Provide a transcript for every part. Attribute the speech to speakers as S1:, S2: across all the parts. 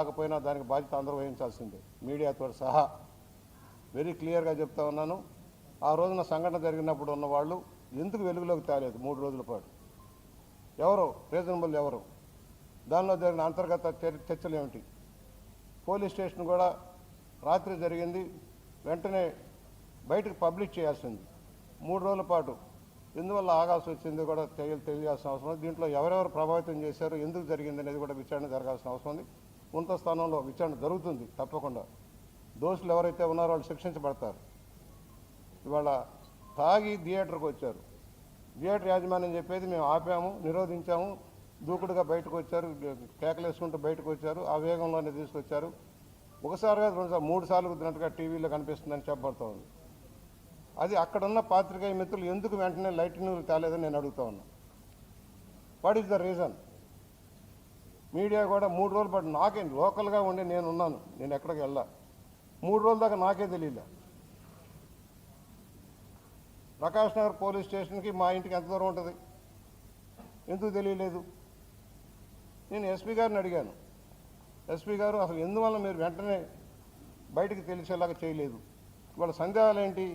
S1: కాకపోయినా దానికి బాధ్యత అందరూ వహించాల్సిందే, మీడియాతో సహా. వెరీ క్లియర్గా చెప్తా ఉన్నాను. ఆ రోజున సంఘటన జరిగినప్పుడు ఉన్న వాళ్ళు ఎందుకు వెలుగులోకి తేలేదు 3 రోజుల పాటు? ఎవరు రీజనబుల్? ఎవరు? దానిలో జరిగిన అంతర్గత చర్చలు ఏమిటి? పోలీస్ స్టేషన్ కూడా రాత్రి జరిగింది, వెంటనే బయటకు పబ్లిష్ చేయాల్సింది. 3 రోజుల పాటు ఎందువల్ల ఆగాల్సి వచ్చింది కూడా తెలియాల్సిన అవసరం ఉంది. దీంట్లో ఎవరెవరు ప్రభావితం చేశారు, ఎందుకు జరిగింది అనేది కూడా విచారణ జరగాల్సిన అవసరం ఉంది. ఉన్నత స్థానంలో విచారణ జరుగుతుంది తప్పకుండా. దోషులు ఎవరైతే ఉన్నారో వాళ్ళు శిక్షించబడతారు. ఇవాళ తాగి థియేటర్కి వచ్చారు, థియేటర్ యాజమాన్యం చెప్పేది మేము ఆపాము, నిరోధించాము, దూకుడుగా బయటకు వచ్చారు, కేకలేసుకుంటూ బయటకు వచ్చారు, ఆ వేగంలోనే తీసుకొచ్చారు. ఒకసారిగా 3 సార్లు కుదిరినట్టుగా టీవీలో కనిపిస్తుందని చెప్పబడుతూ ఉంది. అది అక్కడున్న పాత్రికేయ మిత్రులు ఎందుకు వెంటనే లైట్ న్యూస్ తేలేదని నేను అడుగుతా ఉన్నా. What is the reason? Media కూడా 3 రోజుల పాటు నాకే లోకల్గా ఉండి నేనున్నాను, నేను ఎక్కడికి వెళ్ళా. 3 రోజుల దాకా నాకే తెలియలే. ప్రకాష్ నగర్ పోలీస్ స్టేషన్కి మా ఇంటికి ఎంత దూరం ఉంటుంది, ఎందుకు తెలియలేదు? నేను ఎస్పీ గారిని అడిగాను, ఎస్పీ గారు అసలు ఎందువల్ల మీరు వెంటనే బయటికి తెలిసేలాగా చేయలేదు? వాళ్ళ సందేహాలు ఏంటి?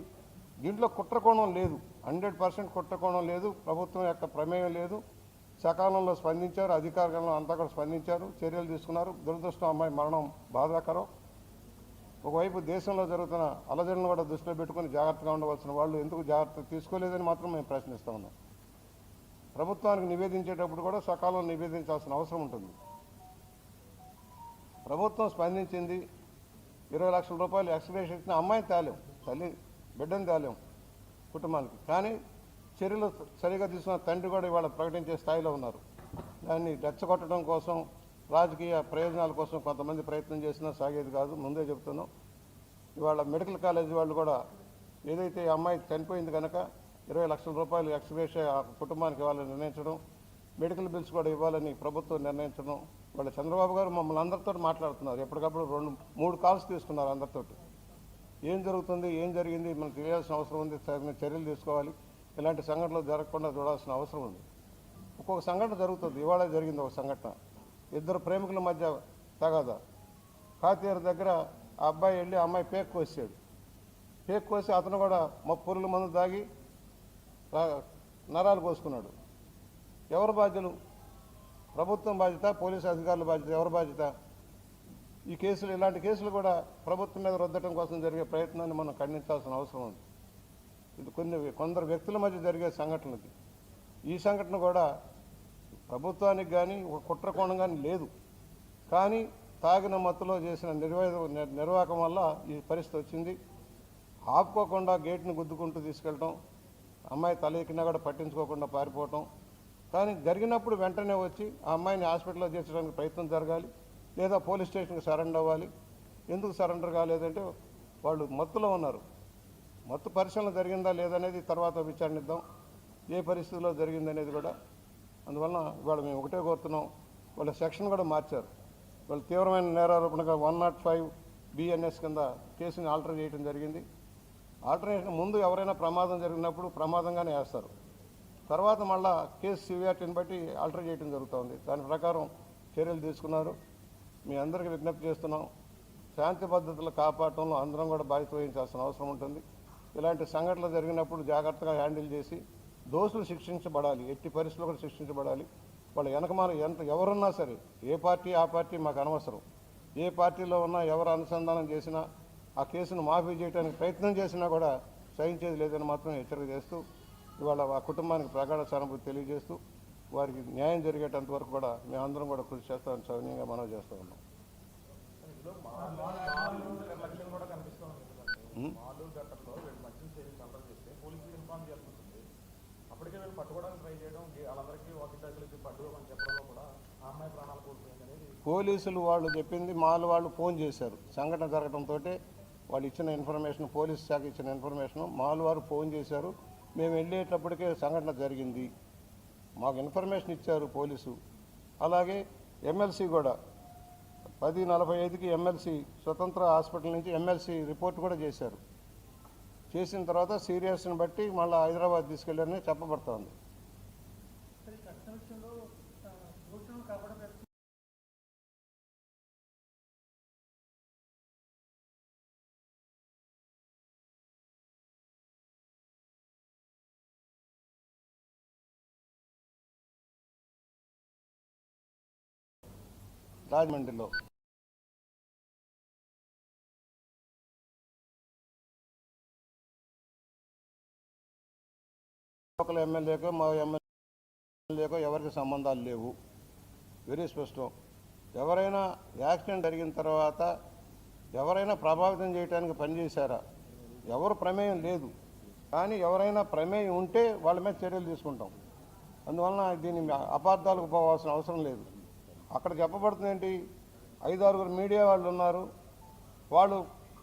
S1: దీంట్లో కుట్రకోణం లేదు, 100% కుట్రకోణం లేదు, ప్రభుత్వం యొక్క ప్రమేయం లేదు. సకాలంలో స్పందించారు, అధికారులు అంతా కూడా స్పందించారు, చర్యలు తీసుకున్నారు. దురదృష్టం, అమ్మాయి మరణం బాధాకరం. ఒకవైపు దేశంలో జరుగుతున్న అలజడులను కూడా దృష్టిలో పెట్టుకుని జాగ్రత్తగా ఉండవలసిన వాళ్ళు ఎందుకు జాగ్రత్త తీసుకోలేదని మాత్రం మేము ప్రశ్నిస్తూ ఉన్నాం. ప్రభుత్వానికి నివేదించేటప్పుడు కూడా సకాలంలో నివేదించాల్సిన అవసరం ఉంటుంది. ప్రభుత్వం స్పందించింది, 20 లక్షల రూపాయలు ఎక్స్గ్రేషన్ ఇచ్చిన అమ్మాయిని తేలేం, తల్లి బిడ్డను తేలేం కుటుంబానికి. కానీ చర్యలు సరిగా తీసుకున్న తండ్రి కూడా ఇవాళ ప్రకటించే స్థాయిలో ఉన్నారు. దాన్ని రెచ్చగొట్టడం కోసం, రాజకీయ ప్రయోజనాల కోసం కొంతమంది ప్రయత్నం చేసినా సాగేది కాదు, ముందే చెప్తున్నాం. ఇవాళ మెడికల్ కాలేజీ వాళ్ళు కూడా ఏదైతే అమ్మాయి చనిపోయింది కనుక 20 లక్షల రూపాయలు ఎక్స్గ్రేషన్ ఆ కుటుంబానికి ఇవ్వాలని నిర్ణయించడం, మెడికల్ బిల్స్ కూడా ఇవ్వాలని ప్రభుత్వం నిర్ణయించడం. వాళ్ళ చంద్రబాబు గారు మమ్మల్ని అందరితో మాట్లాడుతున్నారు, ఎప్పటికప్పుడు 2-3 కాల్స్ తీసుకున్నారు అందరితో. ఏం జరుగుతుంది, ఏం జరిగింది, మనకు తెలియాల్సిన అవసరం ఉంది, చర్యలు తీసుకోవాలి, ఇలాంటి సంఘటనలు జరగకుండా చూడాల్సిన అవసరం ఉంది. ఒక్కొక్క సంఘటన జరుగుతుంది. ఇవాళ జరిగింది ఒక సంఘటన, 2 ప్రేమికుల మధ్య తగాదా. కాతీర దగ్గర ఆ అబ్బాయి వెళ్ళి ఆ అమ్మాయి పేక్ కోసాడు. పేక్ కోసి అతను కూడా పురుగుల మందు దాగి నరాలు కోసుకున్నాడు. ఎవరు బాధ్యులు? ప్రభుత్వం బాధ్యత, పోలీసు అధికారుల బాధ్యత? ఎవరు బాధ్యత? ఈ కేసులు, ఇలాంటి కేసులు కూడా ప్రభుత్వం మీద రుద్దటం కోసం జరిగే ప్రయత్నాన్ని మనం ఖండించాల్సిన అవసరం ఉంది. ఇది కొందరు వ్యక్తుల మధ్య జరిగే సంఘటనలకి. ఈ సంఘటన కూడా ప్రభుత్వానికి కానీ ఒక కుట్రకోణం కానీ లేదు. కానీ తాగిన మత్తులో చేసిన నిర్వాహకం వల్ల ఈ పరిస్థితి వచ్చింది. ఆపుకోకుండా గేట్ని గుద్దుకుంటూ తీసుకెళ్ళటం, అమ్మాయి తల ఎక్కినా కూడా పట్టించుకోకుండా పారిపోవటం. కానీ జరిగినప్పుడు వెంటనే వచ్చి ఆ అమ్మాయిని హాస్పిటల్లో చేర్చడానికి ప్రయత్నం జరగాలి, లేదా పోలీస్ స్టేషన్కి సరెండర్ అవ్వాలి. ఎందుకు సరెండర్ కాలేదంటే వాళ్ళు మత్తులో ఉన్నారు. మత్తు పరిశీలన జరిగిందా లేదనేది తర్వాత విచారణిద్దాం, ఏ పరిస్థితిలో జరిగిందనేది కూడా. అందువలన ఇవాళ మేము ఒకటే కోరుతున్నాం, వాళ్ళ సెక్షన్ కూడా మార్చారు. వాళ్ళు తీవ్రమైన నేరారోపణగా 105 BNS కింద కేసుని ఆల్టర్ చేయడం జరిగింది. ఆల్టర్నేషన్ ముందు ఎవరైనా ప్రమాదం జరిగినప్పుడు ప్రమాదంగానే వేస్తారు, తర్వాత మళ్ళా కేసు సివియారిటీని బట్టి ఆల్టర్ చేయడం జరుగుతుంది. దాని ప్రకారం చర్యలు తీసుకున్నారు. మీ అందరికీ విజ్ఞప్తి చేస్తున్నాం, శాంతి భద్రతలు కాపాడటంలో అందరం కూడా బాధ్యత వహించాల్సిన అవసరం ఉంటుంది. ఇలాంటి సంఘటనలు జరిగినప్పుడు జాగ్రత్తగా హ్యాండిల్ చేసి దోషులు శిక్షించబడాలి, ఎట్టి పరిస్థితుల్లో కూడా శిక్షించబడాలి. వాళ్ళ వెనకమాల ఎవరున్నా సరే, ఏ పార్టీ ఆ పార్టీ మాకు అనవసరం. ఏ పార్టీలో ఉన్నా ఎవరు అనుసంధానం చేసినా, ఆ కేసును మాఫీ చేయడానికి ప్రయత్నం చేసినా కూడా సహించేది లేదని మాత్రం హెచ్చరిక చేస్తూ, ఇవాళ ఆ కుటుంబానికి ప్రగాఢ సానుభూతి తెలియజేస్తూ, వారికి న్యాయం జరిగేటంత వరకు కూడా మేమందరం కూడా కృషి చేస్తామని సౌన్యంగా మనవి చేస్తూ ఉన్నాం. పోలీసులు వాళ్ళు చెప్పింది, మాల్ వాళ్ళు ఫోన్ చేశారు. సంఘటన జరగడంతో వాళ్ళు ఇచ్చిన ఇన్ఫర్మేషన్, పోలీసు శాఖ ఇచ్చిన ఇన్ఫర్మేషన్, మాల్ వారు ఫోన్ చేశారు. మేము వెళ్ళేటప్పటికే సంఘటన జరిగింది, మాకు ఇన్ఫర్మేషన్ ఇచ్చారు పోలీసు. అలాగే ఎమ్మెల్సీ కూడా 10:45కి ఎమ్మెల్సీ స్వతంత్ర హాస్పిటల్ నుంచి ఎమ్మెల్సీ రిపోర్ట్ కూడా చేశారు. చేసిన తర్వాత సీరియస్ని బట్టి మళ్ళీ హైదరాబాద్ తీసుకెళ్ళారని చెప్పబడుతోంది. రాజమండ్రిలో. లోకల్ ఎమ్మెల్యేకో మా ఎమ్మెల్యేకో ఎవరికి సంబంధాలు లేవు, వెరీ స్పష్టం. ఎవరైనా యాక్సిడెంట్ జరిగిన తర్వాత ఎవరైనా ప్రభావితం చేయడానికి పనిచేశారా? ఎవరు ప్రమేయం లేదు, కానీ ఎవరైనా ప్రమేయం ఉంటే వాళ్ళ మీద చర్యలు తీసుకుంటాం. అందువలన దీన్ని అపార్థాలకు పోవాల్సిన అవసరం లేదు. అక్కడ చెప్పబడుతుంది ఏంటి, 5-6 మీడియా వాళ్ళు ఉన్నారు, వాళ్ళు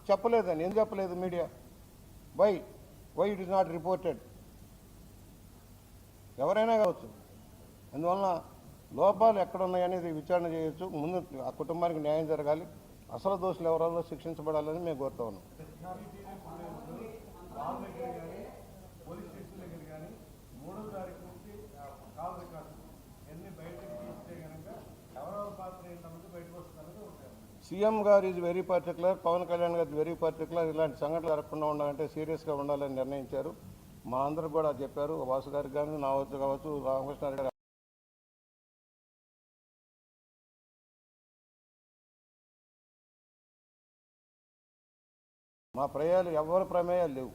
S1: చెప్పలేదని. ఎందుకు చెప్పలేదు media? Why it is not reported? ఎవరైనా కావచ్చు. అందువలన లోపాలు ఎక్కడున్నాయనేది విచారణ చేయొచ్చు. ముందు ఆ కుటుంబానికి న్యాయం జరగాలి, అసలు దోషులు ఎవరో శిక్షించబడాలని మేము కోరుతా ఉన్నాం. సీఎం గారు is very particular, Pawan Kalyan గారు వెరీ పర్టికులర్. ఇలాంటి సంఘటనలు జరగకుండా ఉండాలంటే సీరియస్గా ఉండాలని నిర్ణయించారు. మా అందరికి కూడా చెప్పారు, వాసు గారికి కానీ నా వద్ద కావచ్చు, రామకృష్ణ గారు. మా ఎవరి ప్రమేయాలు లేవు.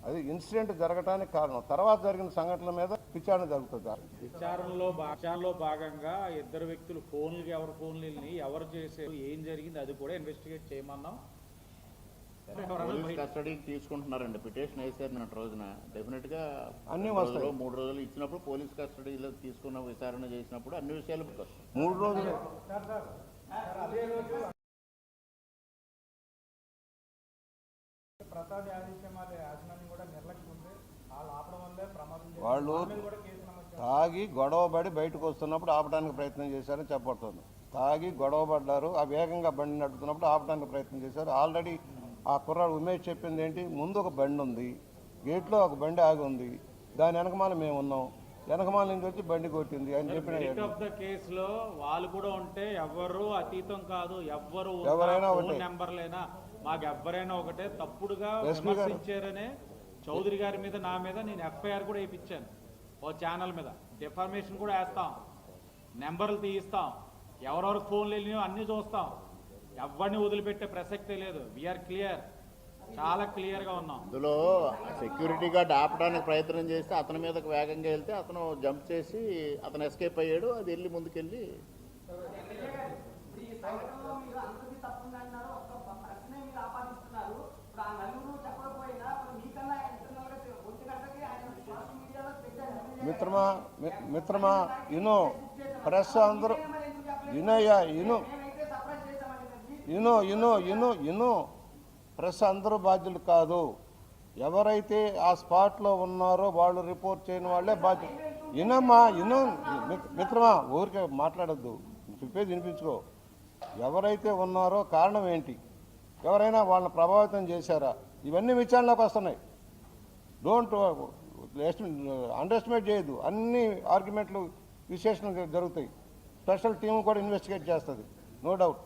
S1: అది ఇన్సిడెంట్ జరగడానికి కారణం. తర్వాత జరిగిన సంఘటనల మీద విచారణ జరుగుతుంది.
S2: విచారణలో భాగంగా ఇద్దరు వ్యక్తులు ఫోన్లకి ఎవరు ఫోన్లు వెళ్ళి ఎవరు చేశారు, ఏం జరిగింది అది కూడా ఇన్వెస్టిగేట్ చేయమన్నాం.
S3: కస్టడీకి తీసుకుంటున్నారండి. పిటిషన్ వేసారు నిన్న రోజున. డెఫినెట్ గా
S1: అన్ని వస్తాయి.
S3: 3 రోజులు ఇచ్చినప్పుడు పోలీస్ కస్టడీలో తీసుకున్న విచారణ చేసినప్పుడు అన్ని విషయాలు
S1: 3 రోజులు వాళ్ళు తాగి గొడవపడి బయటకు వస్తున్నప్పుడు ఆపడానికి ప్రయత్నం చేశారని చెప్పబడుతుంది. తాగి గొడవపడ్డారు, ఆ వేగంగా బండి నడుపుతున్నప్పుడు ఆపడానికి ప్రయత్నం చేశారు. ఆల్రెడీ ఆ కుర్రాడు ఉమేష్ చెప్పింది ఏంటి, ముందు ఒక బండి ఉంది, గేట్లో ఒక బండి ఆగి ఉంది, దాని వెనకమాల మేము ఉన్నాం, వెనకమాల నుంచి వచ్చి బండి కొట్టింది అని చెప్పిన
S2: కేసులో వాళ్ళు కూడా ఉంటే ఎవరు అతీతం కాదు.
S1: ఎవరైనా
S2: నెంబర్లైనా మాకు ఎవరైనా ఒకటే. తప్పుడుగా విమర్శించారనే చౌదరి గారి మీద నా మీద నేను ఎఫ్ఐఆర్ కూడా వేయించాను. ఓ ఛానల్ మీద డిఫర్మేషన్ కూడా వేస్తాం, నెంబర్లు తీయిస్తాం, ఎవరెవరికి ఫోన్లు వెళ్ళినాయో అన్నీ చూస్తాం. ఎవరిని వదిలిపెట్టే ప్రసక్తే లేదు. వీఆర్ క్లియర్, చాలా క్లియర్గా ఉన్నాం.
S3: అందులో సెక్యూరిటీ గార్డ్ ఆపడానికి ప్రయత్నం చేస్తే అతని మీదకి వేగంగా వెళ్తే అతను జంప్ చేసి అతను ఎస్కేప్ అయ్యాడు. అది వెళ్ళి ముందుకెళ్ళి
S1: మిత్రమా ఇను ప్రెస్ అందరూ ఇనయ్యా ఇను ప్రెస్ అందరూ బాధ్యులు కాదు. ఎవరైతే ఆ స్పాట్లో ఉన్నారో వాళ్ళు రిపోర్ట్ చేయని వాళ్ళే బాధ్యులు. మిత్రమా ఊరికే మాట్లాడద్దు, చెప్పేది వినిపించుకో. ఎవరైతే ఉన్నారో కారణం ఏంటి, ఎవరైనా వాళ్ళని ప్రభావితం చేశారా, ఇవన్నీ విచారణలోకి వస్తున్నాయి. డోంట్ అండర్ ఎస్టిమేట్ చేయొద్దు. అన్ని ఆర్గ్యుమెంట్లు విశ్లేషణ జరుగుతాయి. స్పెషల్ టీం కూడా ఇన్వెస్టిగేట్ చేస్తుంది, నో డౌట్.